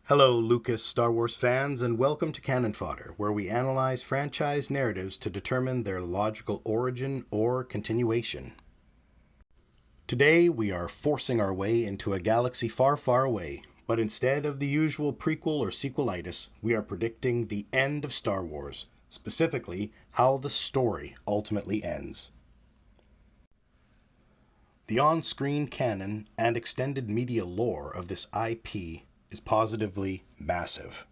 Hello, Lucas Star Wars fans, and welcome to Canon Fodder, where we analyze franchise narratives to determine their logical origin or continuation. Today, we are forcing our way into a galaxy far, far away, but instead of the usual prequel or sequelitis, we are predicting the end of Star Wars, specifically how the story ultimately ends. The on-screen canon and extended media lore of this IP is positively massive.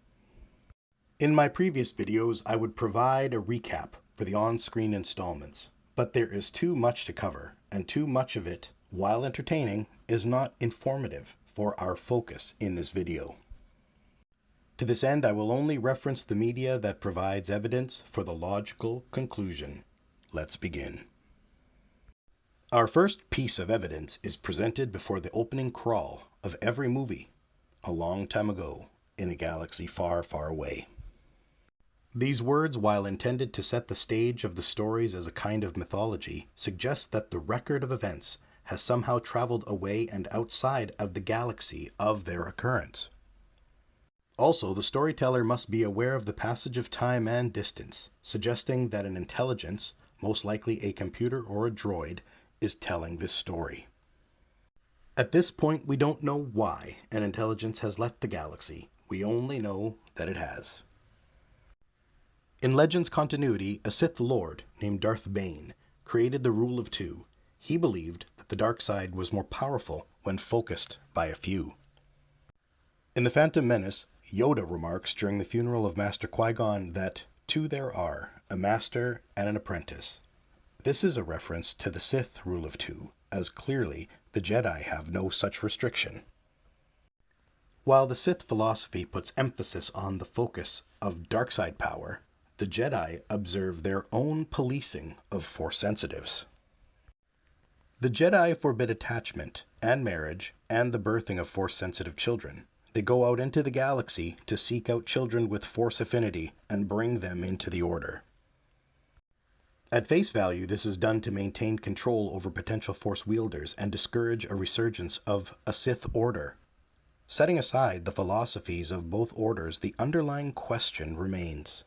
In my previous videos, I would provide a recap for the on-screen installments, but there is too much to cover, and too much of it, while entertaining, is not informative for our focus in this video. To this end, I will only reference the media that provides evidence for the logical conclusion. Let's begin. Our first piece of evidence is presented before the opening crawl of every movie, a long time ago, in a galaxy far, far away. These words, while intended to set the stage of the stories as a kind of mythology, suggest that the record of events has somehow traveled away and outside of the galaxy of their occurrence. Also, the storyteller must be aware of the passage of time and distance, suggesting that an intelligence, most likely a computer or a droid, is telling this story. At this point, we don't know why an intelligence has left the galaxy. We only know that it has. In Legends continuity, a Sith Lord named Darth Bane created the Rule of Two. He believed that the dark side was more powerful when focused by a few. In The Phantom Menace, Yoda remarks during the funeral of Master Qui-Gon that two there are, a master and an apprentice. This is a reference to the Sith Rule of Two, as clearly the Jedi have no such restriction. While the Sith philosophy puts emphasis on the focus of dark side power, the Jedi observe their own policing of Force sensitives. The Jedi forbid attachment and marriage and the birthing of Force-sensitive children. They go out into the galaxy to seek out children with Force affinity and bring them into the Order. At face value, this is done to maintain control over potential Force wielders and discourage a resurgence of a Sith Order. Setting aside the philosophies of both orders, the underlying question remains: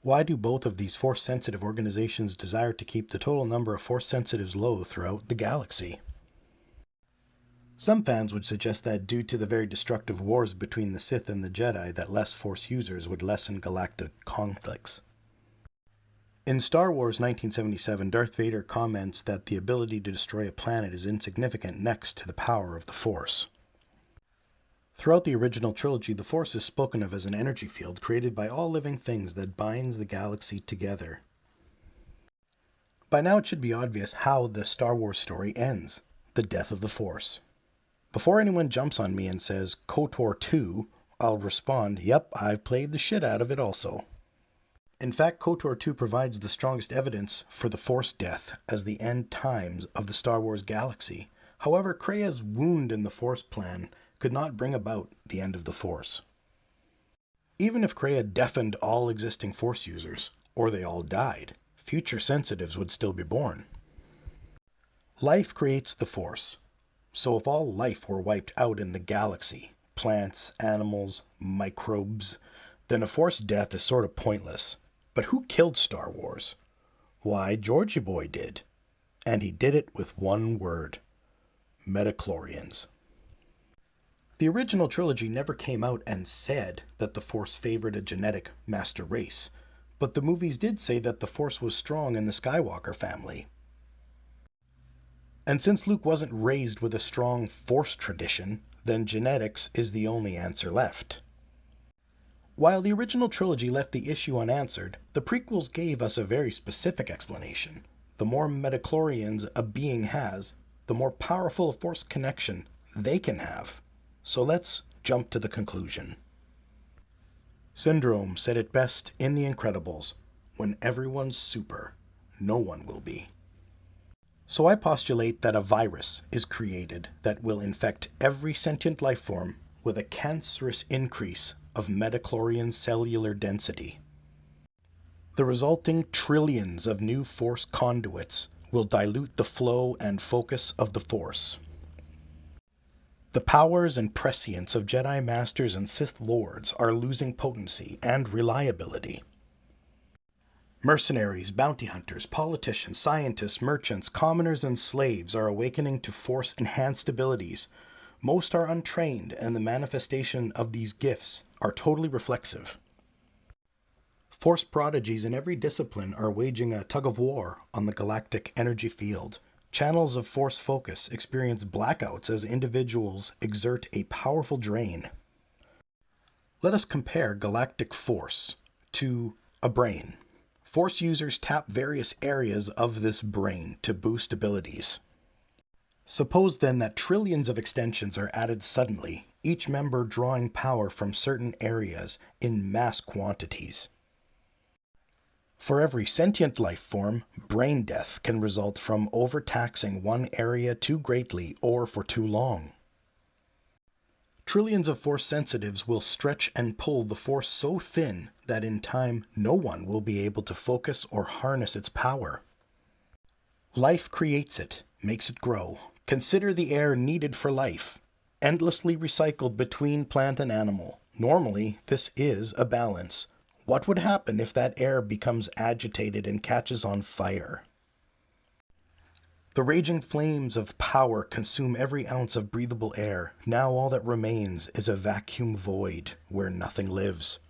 why do both of these Force-sensitive organizations desire to keep the total number of Force sensitives low throughout the galaxy? Some fans would suggest that due to the very destructive wars between the Sith and the Jedi, that less Force users would lessen galactic conflicts. In Star Wars 1977, Darth Vader comments that the ability to destroy a planet is insignificant next to the power of the Force. Throughout the original trilogy, the Force is spoken of as an energy field created by all living things that binds the galaxy together. By now it should be obvious how the Star Wars story ends: the death of the Force. Before anyone jumps on me and says KOTOR 2, I'll respond, yep, I've played the shit out of it also. In fact, KOTOR 2 provides the strongest evidence for the Force death as the end times of the Star Wars galaxy. However, Krea's wound in the Force plan could not bring about the end of the Force. Even if Krea deafened all existing Force users, or they all died, future sensitives would still be born. Life creates the Force. So if all life were wiped out in the galaxy, plants, animals, microbes, then a Force death is sort of pointless. But who killed Star Wars? Why, Georgie Boy did. And he did it with one word: metachlorians. The original trilogy never came out and said that the Force favored a genetic master race, but the movies did say that the Force was strong in the Skywalker family. And since Luke wasn't raised with a strong Force tradition, then genetics is the only answer left. While the original trilogy left the issue unanswered, the prequels gave us a very specific explanation. The more metachlorians a being has, the more powerful a Force connection they can have. So let's jump to the conclusion. Syndrome said it best in The Incredibles: when everyone's super, no one will be. So I postulate that a virus is created that will infect every sentient life form with a cancerous increase of metachlorian cellular density. The resulting trillions of new Force conduits will dilute the flow and focus of the Force. The powers and prescience of Jedi Masters and Sith Lords are losing potency and reliability. Mercenaries, bounty hunters, politicians, scientists, merchants, commoners, and slaves are awakening to Force-enhanced abilities. Most are untrained, and the manifestation of these gifts are totally reflexive. Force prodigies in every discipline are waging a tug-of-war on the galactic energy field. Channels of Force focus experience blackouts as individuals exert a powerful drain. Let us compare galactic Force to a brain. Force users tap various areas of this brain to boost abilities. Suppose then that trillions of extensions are added suddenly, each member drawing power from certain areas in mass quantities. For every sentient life form, brain death can result from overtaxing one area too greatly or for too long. Trillions of Force sensitives will stretch and pull the Force so thin that in time no one will be able to focus or harness its power. Life creates it, makes it grow. Consider the air needed for life, endlessly recycled between plant and animal. Normally, this is a balance. What would happen if that air becomes agitated and catches on fire? The raging flames of power consume every ounce of breathable air. Now all that remains is a vacuum void where nothing lives.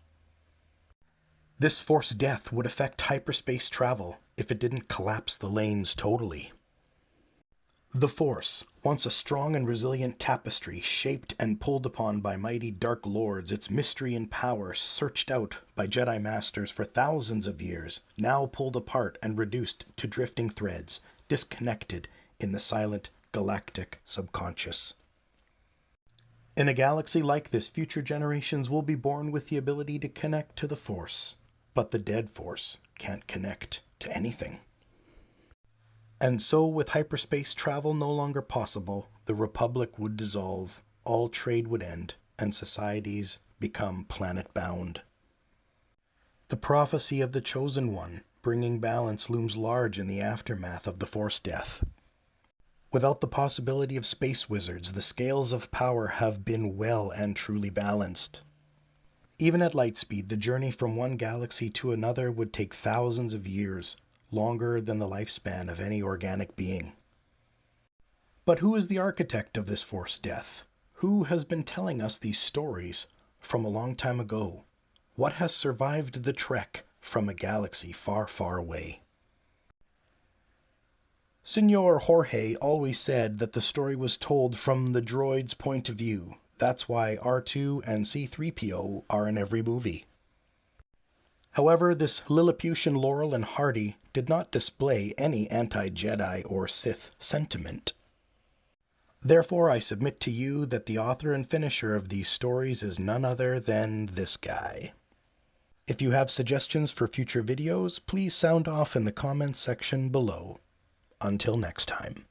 This Force death would affect hyperspace travel if it didn't collapse the lanes totally. The Force, once a strong and resilient tapestry shaped and pulled upon by mighty Dark Lords, its mystery and power searched out by Jedi Masters for thousands of years, now pulled apart and reduced to drifting threads, disconnected in the silent galactic subconscious. In a galaxy like this, future generations will be born with the ability to connect to the Force, but the dead Force can't connect to anything. And so, with hyperspace travel no longer possible, the Republic would dissolve, all trade would end, and societies become planet-bound. The prophecy of the Chosen One, bringing balance, looms large in the aftermath of the Force death. Without the possibility of space wizards, the scales of power have been well and truly balanced. Even at light speed, the journey from one galaxy to another would take thousands of years, longer than the lifespan of any organic being. But who is the architect of this Force death? Who has been telling us these stories from a long time ago? What has survived the trek from a galaxy far, far away? Senor Jorge always said that the story was told from the droid's point of view. That's why R2 and C-3PO are in every movie. However, this Lilliputian Laurel and Hardy did not display any anti-Jedi or Sith sentiment. Therefore, I submit to you that the author and finisher of these stories is none other than this guy. If you have suggestions for future videos, please sound off in the comments section below. Until next time.